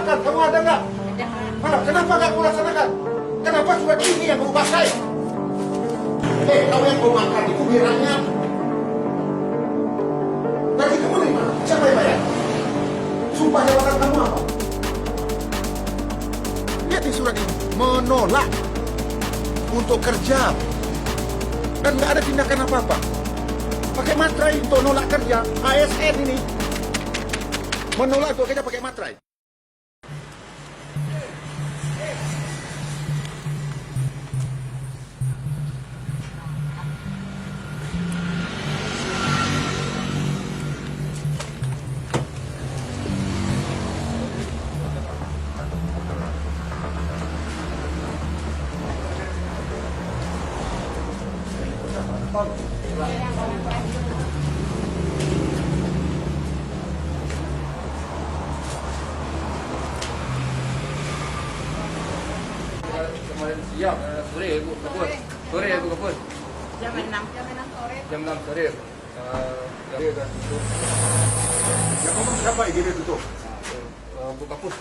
laksanakan? Kamu ada nggak? Kenapa nggak kamu laksanakan? Kenapa surat ini yang kamu pakai? Kamu yang mau makan itu biranya. Tadi kamu dari mana? Siapa yang bayar? Sumpah jabatan kamu apa? Lihat di surat ini, menolak untuk kerja dan nggak ada tindakan apa-apa. Pakai materai untuk nolak kerja. ASN ini menolak untuk kerja pakai materai. Kemarin siang, sore ibu kebun. Sore ibu kebun. Jam 6 sore. Jam 6 sore. Jadi udah tutup. Yang ngomong siapa IGD tutup? Bu Kapus,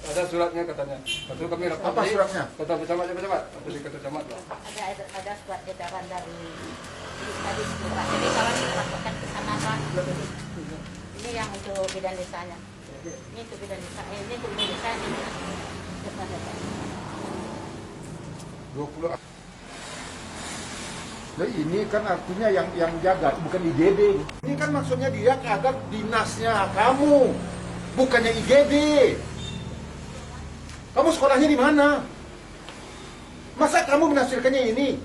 ada suratnya katanya. Lalu kami rapat. Apa suratnya? Kata pecamat, Aku di kata camat lah. Ada surat edaran dari tadi Pak. Jadi kalau kita laporkan ke sana Pak. Ini yang untuk bidan desanya. Ini untuk bidan desa. Ini untuk bidan desa ini. 20. Nah, ini kan artinya yang jaga, bukan IGD. Ini kan maksudnya dia agar dinasnya kamu, bukannya IGD. Kamu sekolahnya di mana? Masa kamu menafsirkannya ini?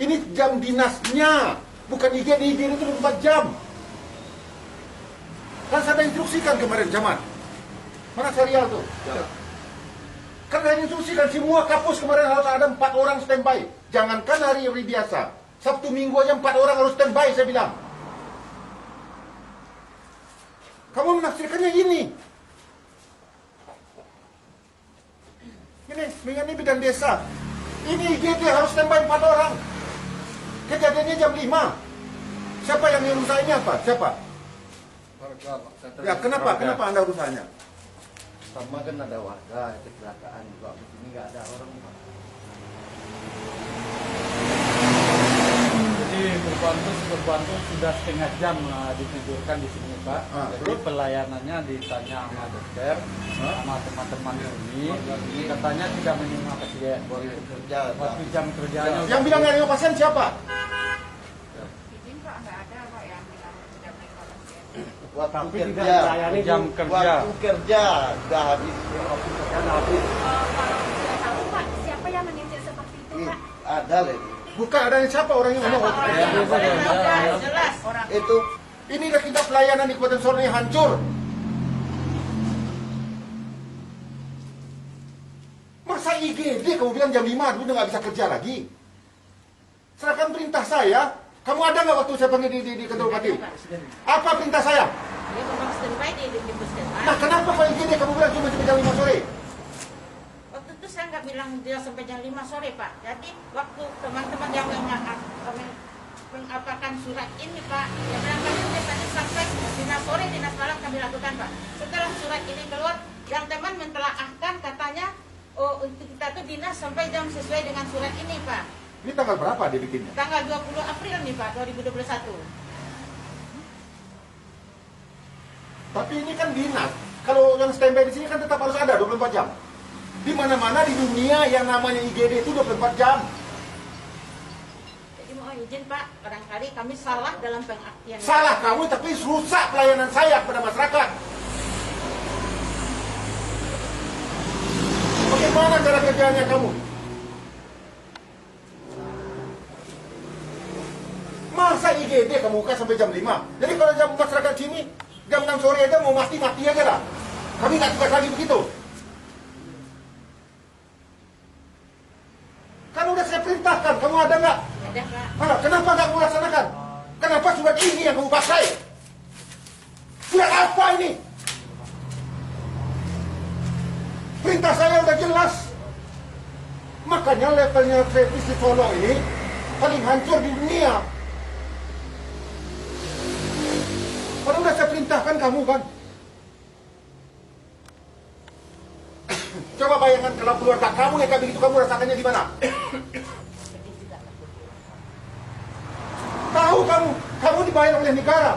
Ini jam dinasnya, bukan IGD. IGD itu 24 jam. Kan saya instruksikan kemarin, Camat. Mana serial tuh? Ya. Kan saya instruksikan semua kapus kemarin harus ada 4 orang standby. Jangankan hari-hari biasa. Sabtu Minggu aja 4 orang harus standby, saya bilang. Kamu menafsirkannya ini. Ini bidan desa. Ini IGD harus standby 4 orang. Kejadiannya jam 5. Siapa yang urusanya apa? Siapa? Ya, kenapa Anda urusannya? Sama kan ada warga kecelakaan juga, ini nggak ada orang. Jadi korban itu sudah setengah jam ditidurkan di sini Pak. Jadi pelayanannya ditanya sama dokter, sama teman-teman ini, katanya tidak menerima pasien. Waktu jam kerjanya. Yang bilang nggak ada pasien siapa? Izin Pak nggak ada Pak yang bilang tidak menerima pasien. Waktu tidak kerja, melayani jam kerja. Waktu kerja sudah habis. Waktu kerja sudah habis. Kalau tidak tahu Pak, siapa yang menginjak seperti itu Pak? Ada lagi. Bukan ada yang siapa orang yang ngomong. Jelas orang. Itu Inilah kita pelayanan di Kabupaten Sorong yang hancur. Masa IGD kamu bilang jam 5 udah nggak bisa kerja lagi? Serahkan perintah saya. Kamu ada nggak waktu saya panggil di kantor bupati? Apa perintah saya? Dia memang standby di puskesmas. Nah, kenapa kalau IGD kamu bilang cuma sampai jam 5 sore? Waktu itu saya nggak bilang dia sampai jam 5 sore Pak. Jadi waktu teman-teman yang mengapakan surat ini Pak, dia bilang kami tadi sampai dinas sore, dinas malam kami lakukan Pak. Setelah surat ini keluar, yang teman mentelaahkan katanya, oh untuk kita tuh dinas sampai jam sesuai dengan surat ini Pak. Ini tanggal berapa dia bikinnya? Tanggal 20 April nih Pak, 2021. Tapi ini kan dinas. Kalau yang standby di sini kan tetap harus ada 24 jam. Di mana-mana di dunia yang namanya IGD itu 24 jam. Jadi mohon izin Pak, barangkali kami salah dalam pengertian. Salah kamu tapi rusak pelayanan saya kepada masyarakat. Bagaimana cara kerjanya kamu? Masa IGD kamu buka sampai jam 5? Jadi kalau jam masyarakat sini, jam 6 sore aja mau mati-mati aja lah. Kami nggak tugas lagi begitu. Kan udah saya perintahkan, kamu ada nggak? Ada Pak. Kenapa nggak kamu laksanakan? Kenapa surat ini yang kamu pakai? Surat apa ini? Perintah saya udah jelas. Makanya levelnya revisi Solo ini paling hancur di dunia. Kalau udah saya perintahkan kamu kan. Coba bayangkan kalau keluarga kamu yang kayak begitu, kamu rasakannya gimana? Tahu kamu dibayar oleh negara.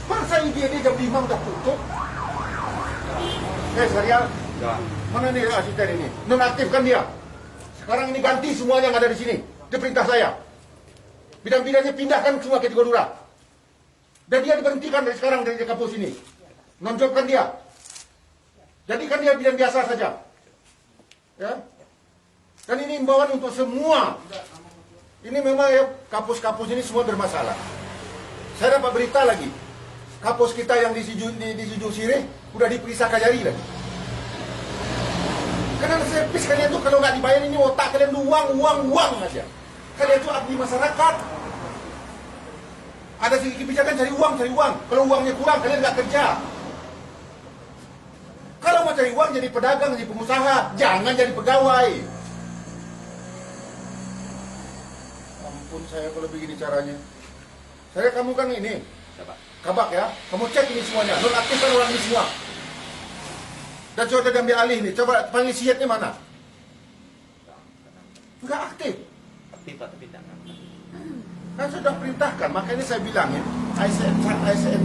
Masa IGD jam 5 udah tutup? Serial? Mana nih asisten ini? Nonaktifkan dia. Sekarang ini ganti semuanya yang ada di sini. Itu perintah saya. Bidang-bidangnya pindahkan semua ke Tigodura. Dan dia diberhentikan dari sekarang dari kampus ini. Nonjolkan dia. Jadikan dia bidang biasa saja. Ya. Dan ini imbauan untuk semua. Ini memang ya, kampus-kampus ini semua bermasalah. Saya dapat berita lagi. Kampus kita yang di Siju Sirih udah diperiksa Kajari lagi. Karena servis kalian tuh kalau nggak dibayar ini otak kalian tuh uang aja. Kalian tuh abdi masyarakat. Ada segi kebijakan cari uang. Kalau uangnya kurang kalian nggak kerja. Kalau mau cari uang jadi pedagang, jadi pengusaha, jangan jadi pegawai. Ampun saya kalau begini caranya. Saya kamu kan ini, kabak ya. Kamu cek ini semuanya, nonaktifkan orang ini semua. Dan coba ambil alih nih, coba panggil sihatnya mana? Enggak aktif. Aktif tapi tidak. Kan sudah perintahkan, makanya saya bilang ya, ASN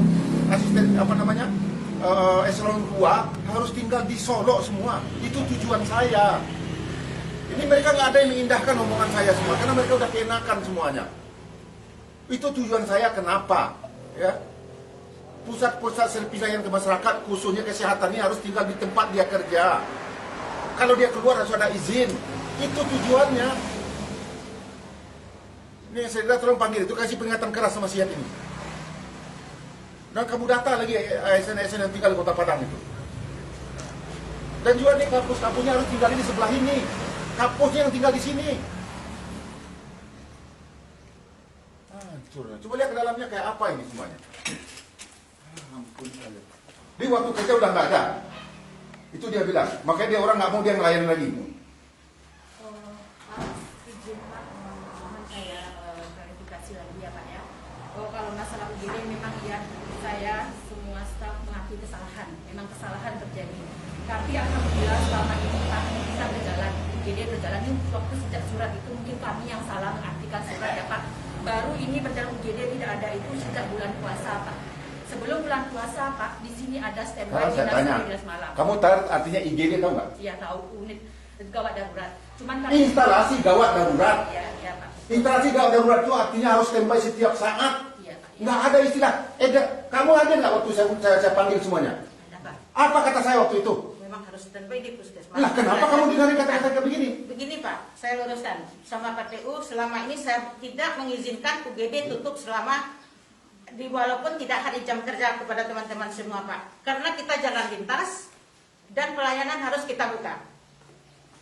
asisten apa namanya? Eselon 2 harus tinggal di Solo semua. Itu tujuan saya. Ini mereka nggak ada yang mengindahkan omongan saya semua, karena mereka udah keenakan semuanya. Itu tujuan saya kenapa? Ya, pusat-pusat servis layanan ke masyarakat, khususnya kesehatan ini harus tinggal di tempat dia kerja. Kalau dia keluar harus ada izin. Itu tujuannya. Ini saya tolong panggil itu, kasih peringatan keras sama sihat ini. Dan kamu data lagi ASN-ASN yang tinggal di Kota Padang itu. Dan juga nih kampus-kampusnya harus tinggal di sebelah ini. Kampusnya yang tinggal di sini. Hancur. Coba lihat ke dalamnya kayak apa ini semuanya. Ampun saya. Di waktu kerja udah nggak ada. Itu dia bilang. Makanya dia orang nggak mau dia ngelayan lagi. Izin Pak, mohon saya klarifikasi lagi ya Pak ya. Kalau masalah UGD memang ya saya semua staf mengakui kesalahan. Memang kesalahan terjadi. Tapi alhamdulillah selama ini Pak bisa berjalan. UGD berjalan ini waktu sejak surat itu mungkin kami yang salah mengartikan surat ya Pak. Baru ini berjalan UGD tidak ada itu sejak bulan puasa Pak. Sebelum bulan puasa Pak, di sini ada standby dinas malam. Kamu tahu artinya IGD tahu nggak? Iya tahu, unit gawat darurat. Cuman kami Instalasi gawat darurat. Iya Pak. Instalasi gawat darurat itu artinya harus standby setiap saat. Iya Pak. Nggak ada istilah. Kamu ada nggak waktu saya panggil semuanya? Ada Pak. Apa kata saya waktu itu? Memang harus standby di puskesmas. Lah kenapa kamu dengarin kata-kata kayak begini? Begini Pak, saya luruskan sama PTU selama ini saya tidak mengizinkan UGD tutup selama walaupun tidak hari jam kerja kepada teman-teman semua Pak. Karena kita jalan lintas dan pelayanan harus kita buka.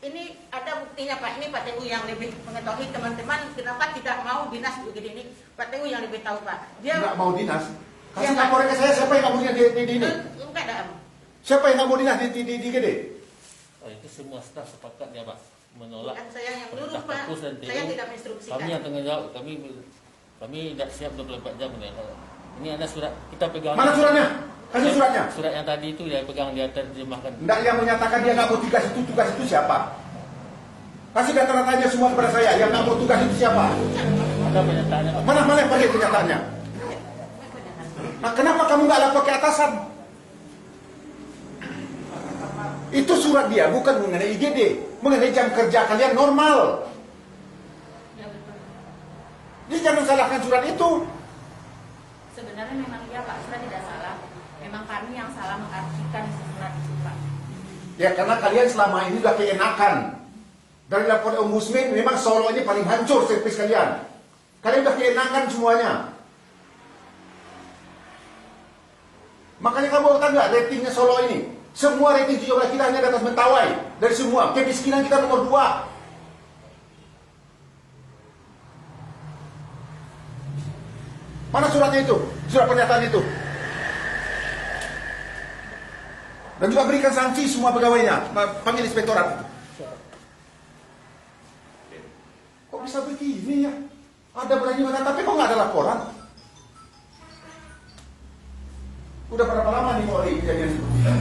Ini ada buktinya Pak, ini PTU yang lebih mengetahui teman-teman kenapa tidak mau dinas UGD ini. PTU yang lebih tahu Pak. Dia Nggak mau dinas? Kasih Ya, Pak. laporan ke saya, siapa yang nggak mau dinas di ini? enggak ada. Siapa yang nggak mau dinas di IGD? Oh, itu semua staf sepakat ya Pak menolak. Bukan saya yang perintah nyuruh Pak. kampus dan TU. Saya tidak menginstruksikan. Kami yang tanggung jawab. Kami tidak siap 24 jam ya. Ini ada surat kita pegang. Mana suratnya? Kasih suratnya. Surat yang tadi itu dia pegang, dia terjemahkan. Nggak, yang menyatakan dia nggak mau tugas itu siapa? Kasih data-datanya semua kepada saya. Yang nggak mau tugas itu siapa? Ada pernyataannya Pak. Mana yang pakai kenyataannya? Nah, kenapa kamu nggak lapor ke atasan? Itu surat dia, bukan mengenai IGD, mengenai jam kerja kalian normal. Ya betul. Jadi jangan salahkan surat itu. Sebenarnya memang iya Pak, surat tidak salah. Memang kami yang salah mengartikan surat itu Pak. Ya karena kalian selama ini udah keenakan. Dari laporan Ombudsman memang Solo ini paling hancur servis kalian. Kalian udah keenakan semuanya. Makanya kamu tahu nggak ratingnya Solo ini? Semua rating 17 kita hanya di atas Mentawai. Dari semua, kemiskinan kita nomor 2. Mana suratnya itu? Surat pernyataan itu. Dan juga berikan sanksi semua pegawainya. Panggil inspektorat. Kok bisa begini ya? Ada berani mana, tapi kok nggak ada laporan? Udah berapa lama nih Polri kejadian seperti ini?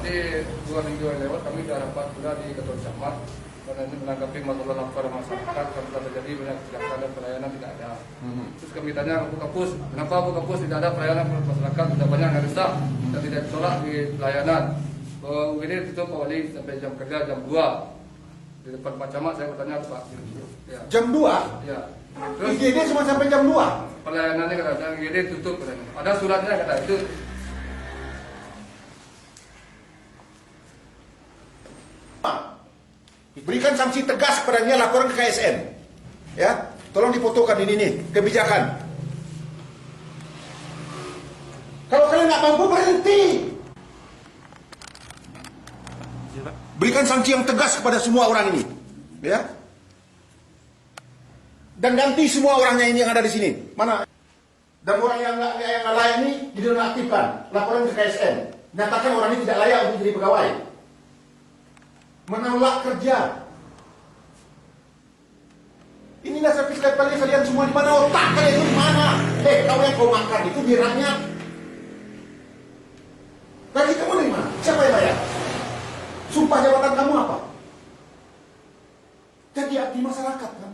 tadi 2 minggu yang lewat kami sudah rapat sudah di Ketua Camat karena ini menanggapi masalah laporan masyarakat karena terjadi banyak kecelakaan dan pelayanan tidak ada. Terus kami tanya ke Bu Kapus, kenapa Bu Kapus tidak ada pelayanan masyarakat, sudah banyak yang rusak dan tidak ditolak di pelayanan. UGD tutup Pak Wali sampai jam kerja jam 2. Di depan Pak Camat saya bertanya ke Pak. Ya. Jam 2? Ya. IGD cuma sampai jam 2? Pelayanannya kata UGD tutup katanya. Ada suratnya kata itu. Berikan sanksi tegas kepadanya, laporan ke KSN. Ya, tolong difotokan ini nih kebijakan. Kalau kalian nggak mampu berhenti. Berikan sanksi yang tegas kepada semua orang ini, ya. Dan ganti semua orangnya ini yang ada di sini. Mana? Dan orang yang nggak layak ini dinonaktifkan. Laporan ke KSN. Nyatakan orang ini tidak layak untuk jadi pegawai. Menolak kerja. Inilah saya pikir kalian semua di mana, otak kalian itu di mana? Kau yang kau makan itu biranya. Gaji kamu dari mana? Siapa yang bayar? Sumpah jabatan kamu apa? Jadi abdi masyarakat kan?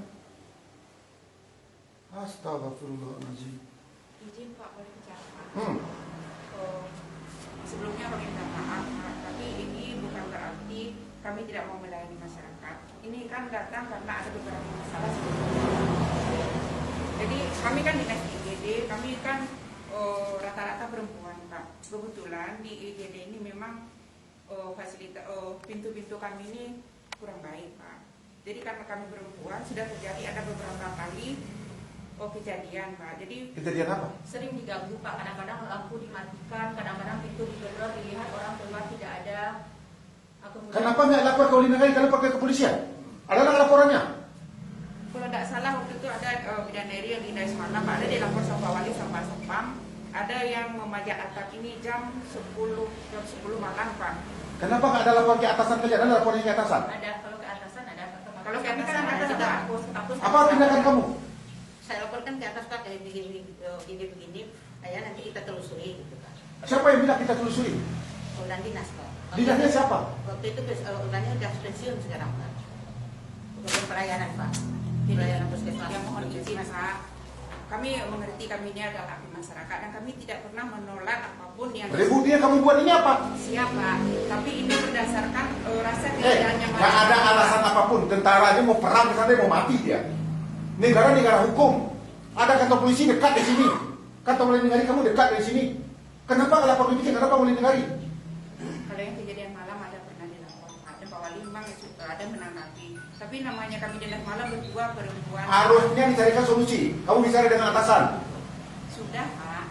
Astagfirullahaladzim. Izin Pak, boleh bicara Pak? Sebelumnya kami minta maaf Pak, tapi ini bukan berarti kami tidak mau melayani masyarakat. Ini kan datang karena ada beberapa masalah sebelumnya. Jadi kami kan dinas IGD, kami kan rata-rata perempuan Pak. Kebetulan di IGD ini memang fasilitas pintu-pintu kami ini kurang baik Pak. Jadi karena kami perempuan sudah terjadi ada beberapa kali kejadian Pak. Jadi Kejadian apa? sering diganggu Pak. Kadang-kadang lampu dimatikan, kadang-kadang pintu digedor, dilihat orang keluar tidak ada. Kenapa nggak lapor ke Negara? Kalian pakai kepolisian? Ada nggak laporannya? Kalau tidak salah waktu itu ada bidadari yang di Daesmana Pak, ada dilapor sama Wali sama Sepam. Ada yang memajak atap ini jam 10 malam Pak. Kenapa nggak ada laporan ke atasan kalian? Ada laporannya ke atasan? Ada, kalau ke atasan ada. Kalau ke atasan ada juga. Apa tindakan kamu? Saya laporkan ke atas Pak, kayak begini, ya nanti kita telusuri gitu Pak. Siapa yang bilang kita telusuri? Urusan dinas Pak. Dinasnya siapa? Waktu itu urusannya udah pensiun sekarang Pak. Urusan pelayanan Pak. Pelayanan puskesmas. Yang mohon izin Pak. Kami mengerti kami ini adalah abdi masyarakat dan kami tidak pernah menolak apapun yang Ributnya kamu buat ini apa? siapa. Tapi ini berdasarkan rasa keadilannya Nggak ada alasan apapun. Tentara aja mau perang ke sana mau mati dia. Negara hukum. Ada kantor polisi dekat di sini. Kantor Wali Negari kamu dekat dari sini. Kenapa nggak lapor polisi? Kenapa Wali Negari? Kalau yang kejadian malam ada pernah dilapor. Ada Pak Wali memang ada menanggapi. Tapi namanya kami dinas malam berdua perempuan. Harusnya dicarikan solusi. Kamu bicara dengan atasan. Sudah Pak.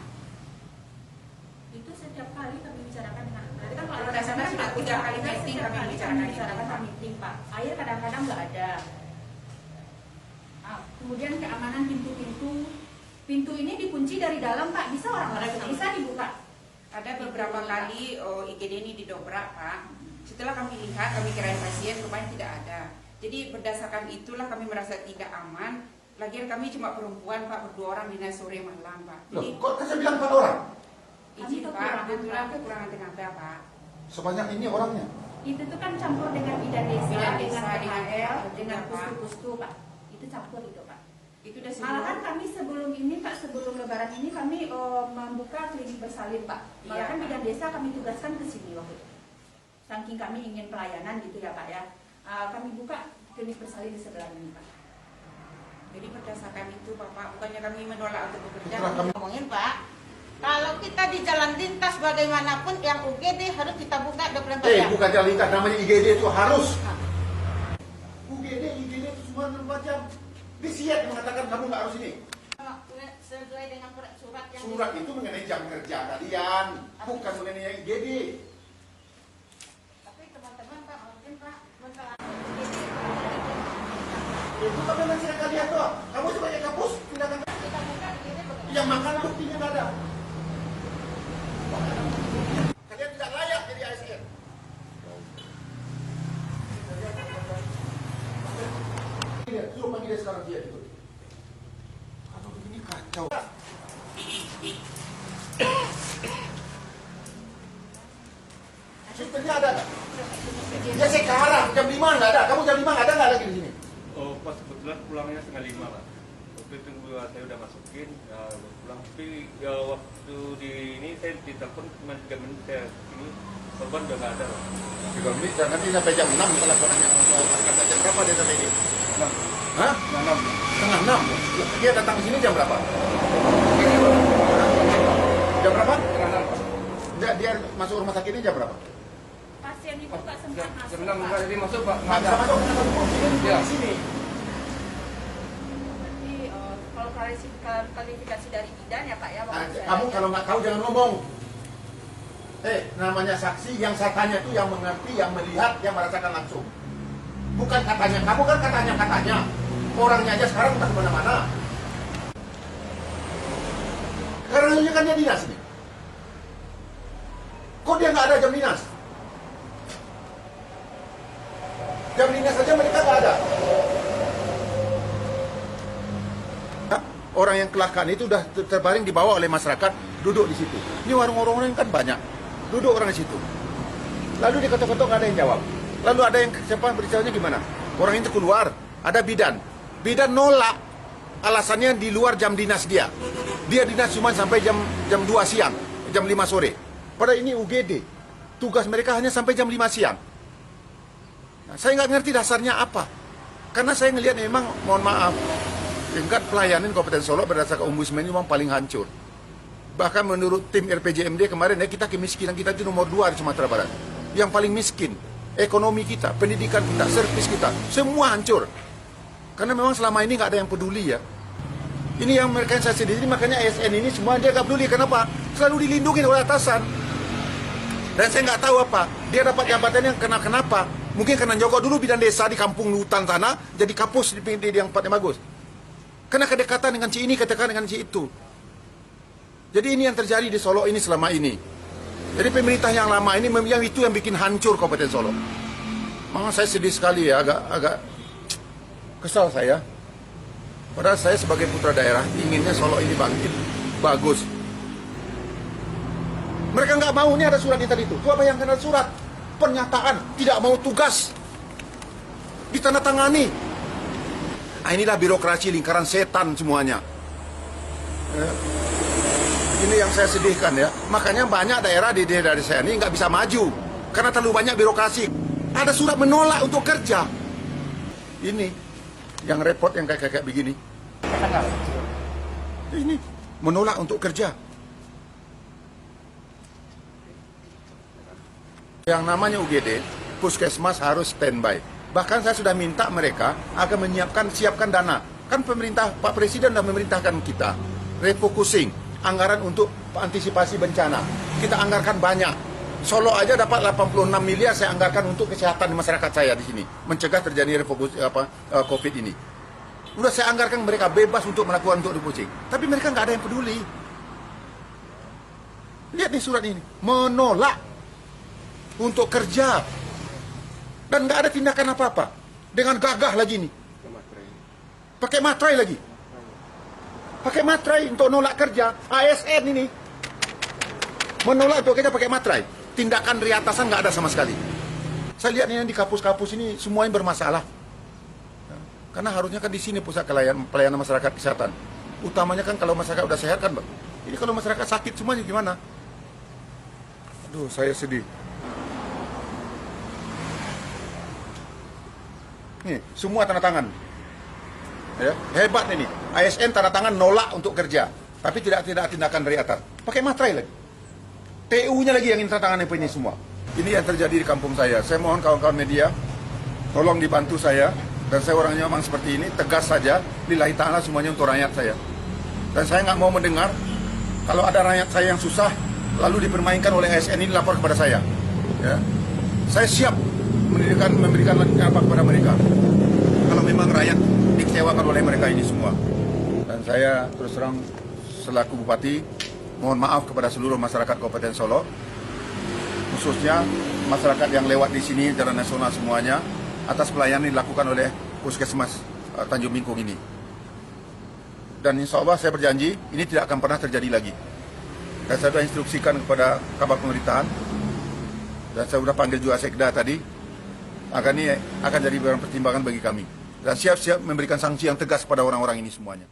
Itu setiap kali kami bicarakan dengan. Berarti kan kalau dasarnya sudah 3 kali meeting kami bicarakan meeting Pak. Air kadang-kadang nggak ada. Kemudian keamanan pintu ini dikunci dari dalam Pak, bisa orang bisa dibuka. Ada beberapa kali IGD ini didobrak Pak. Setelah kami lihat, kami kirain pasien, rupanya tidak ada. Jadi berdasarkan itulah kami merasa tidak aman. Lagian kami cuma perempuan Pak, berdua orang dinas sore malam Pak. Jadi Kok saya bilang 4 orang? izin Pak, kebetulan kekurangan tenaga Pak. Sebanyak ini orangnya. Itu tuh kan campur dengan bidan desa, dengan PHL, dengan pustu-pustu Pak. Itu campur itu Pak. Itu udah semua. Malahan kami sebelum ini Pak, sebelum lebaran ini kami membuka klinik bersalin Pak. Malahan bidan desa kami tugaskan ke sini waktu itu. Saking kami ingin pelayanan gitu ya Pak ya. Kami buka klinik bersalin di sebelah ini Pak. Jadi berdasarkan itu Bapak, bukannya kami menolak untuk bekerja. Ngomongin Pak, kalau kita di jalan lintas bagaimanapun yang UGD harus kita buka 24 jam. Bukan jalan lintas, namanya IGD itu harus. UGD itu semua 24 jam. Disiap mengatakan kamu nggak harus ini. Sesuai dengan surat yang Surat itu mengenai jam kerja kalian, bukan mengenai IGD. Tapi teman-teman Pak, mungkin Pak mentelah Itu kan memang silakan kalian tuh. Kamu sebagai kapus tindakan kita buka IGD bagaimana? yang makan buktinya nggak ada. Kalian tidak layak jadi ASN. Suruh panggil dia sekarang dia itu. Kalau begini kacau. Supirnya ada nggak? Ya sekarang jam 5 nggak ada. Kamu jam 5 nggak ada nggak lagi di sini? Oh, pas kebetulan pulangnya setengah 5, Pak. Waktu itu saya udah masukin, ya pulang. Tapi ya, waktu di ini saya ditelepon cuma 3 menit saya ini korban udah nggak ada, Pak. 3 menit, dan nanti sampai jam 6 kalau laporannya mau angkat jam berapa dia sampai ini? Hah? Setengah 6. Dia datang ke sini jam berapa? Jam berapa? Dia masuk rumah sakit ini jam berapa? Pasien ibu nggak sempat masuk. Jam 6 nggak jadi masuk, Pak. Nggak bisa masuk, kenapa dulu? Ya. Di sini. Jadi kalau klarifikasi dari bidan ya Pak ya. Kamu kalau nggak tahu jangan ngomong. Namanya saksi yang saya tanya itu yang mengerti, yang melihat, yang merasakan langsung. Bukan katanya, kamu kan katanya. Orangnya aja sekarang entah kemana-mana. Karena ini kan dia dinas nih. Kok dia nggak ada jam dinas? Jam dinas saja mereka nggak ada. Orang yang kecelakaan itu sudah terbaring dibawa oleh masyarakat, duduk di situ. Ini warung-warung kan banyak, duduk orang di situ. Lalu diketok-ketok nggak ada yang jawab. Lalu ada yang siapa berbicaranya gimana? Orang itu keluar, ada bidan. Bidan nolak, alasannya di luar jam dinas dia. Dia dinas cuma sampai jam 2 siang, jam 5 sore. Padahal ini UGD, tugas mereka hanya sampai jam 5 siang. Nah, saya nggak ngerti dasarnya apa. Karena saya ngelihat memang, mohon maaf, tingkat pelayanan Kabupaten Solo berdasarkan Ombudsman ini memang paling hancur. Bahkan menurut tim RPJMD kemarin ya, kita kemiskinan kita itu nomor 2 di Sumatera Barat. Yang paling miskin, ekonomi kita, pendidikan kita, servis kita, semua hancur. Karena memang selama ini nggak ada yang peduli ya. Ini yang mereka yang saya sedih, makanya ASN ini semua dia nggak peduli. Kenapa? Selalu dilindungi oleh atasan. Dan saya nggak tahu apa, dia dapat jabatan yang kenapa? Mungkin karena jogok dulu bidang desa di kampung hutan sana, jadi kapus di yang tempatnya bagus. Karena kedekatan dengan si ini, kedekatan dengan si itu. Jadi ini yang terjadi di Solo ini selama ini. Jadi pemerintah yang lama ini yang itu yang bikin hancur Kabupaten Solo. Memang saya sedih sekali ya, agak kesal saya. Padahal saya sebagai putra daerah inginnya Solo ini bangkit, bagus. Mereka nggak mau, ini ada surat di tadi itu. Coba bayangkan ada surat pernyataan tidak mau tugas ditandatangani. Nah, inilah birokrasi lingkaran setan semuanya. Ini yang saya sedihkan ya. Makanya banyak daerah di daerah saya ini nggak bisa maju karena terlalu banyak birokrasi. Ada surat menolak untuk kerja. Ini yang repot yang kayak begini. Ini menolak untuk kerja. Yang namanya UGD, puskesmas harus standby. Bahkan saya sudah minta mereka agar siapkan dana. Kan pemerintah, Pak Presiden sudah memerintahkan kita refocusing anggaran untuk antisipasi bencana. Kita anggarkan banyak. Solo aja dapat 86 miliar saya anggarkan untuk kesehatan di masyarakat saya di sini, mencegah terjadi COVID ini. Udah saya anggarkan mereka bebas untuk melakukan untuk refocusing. Tapi mereka nggak ada yang peduli. Lihat nih surat ini, menolak untuk kerja dan nggak ada tindakan apa-apa dengan gagah lagi nih, pakai materai lagi, pakai materai untuk nolak kerja. ASN ini menolak untuk kerja pakai materai. Tindakan dari atasan nggak ada sama sekali. Saya lihat ini di kampus-kampus ini semuanya bermasalah. Karena harusnya kan di sini pusat pelayanan masyarakat kesehatan. Utamanya kan kalau masyarakat udah sehat kan, Bang. Ini kalau masyarakat sakit semuanya gimana? Aduh, saya sedih. Nih, semua tanda tangan. Ya, hebat ini. ASN tanda tangan nolak untuk kerja, tapi tidak tindakan dari atas. Pakai materai lagi. TU-nya lagi yang tanda tangan ini semua. Ini yang terjadi di kampung saya. Saya mohon kawan-kawan media, tolong dibantu saya. Dan saya orangnya memang seperti ini, tegas saja. Lillahi ta'ala semuanya untuk rakyat saya. Dan saya nggak mau mendengar kalau ada rakyat saya yang susah, lalu dipermainkan oleh ASN ini lapor kepada saya. Ya. Saya siap memberikan apa kepada mereka kalau memang rakyat dikecewakan oleh mereka ini semua. Dan saya terus terang selaku Bupati mohon maaf kepada seluruh masyarakat Kabupaten Solo, khususnya masyarakat yang lewat di sini jalan nasional semuanya, atas pelayanan yang dilakukan oleh Puskesmas Tanjung Bingkung ini. Dan insya Allah saya berjanji ini tidak akan pernah terjadi lagi. Dan saya sudah instruksikan kepada kabar pemerintahan Dan saya sudah panggil juga Sekda tadi. Ini akan jadi barang pertimbangan bagi kami. Dan siap-siap memberikan sanksi yang tegas pada orang-orang ini semuanya.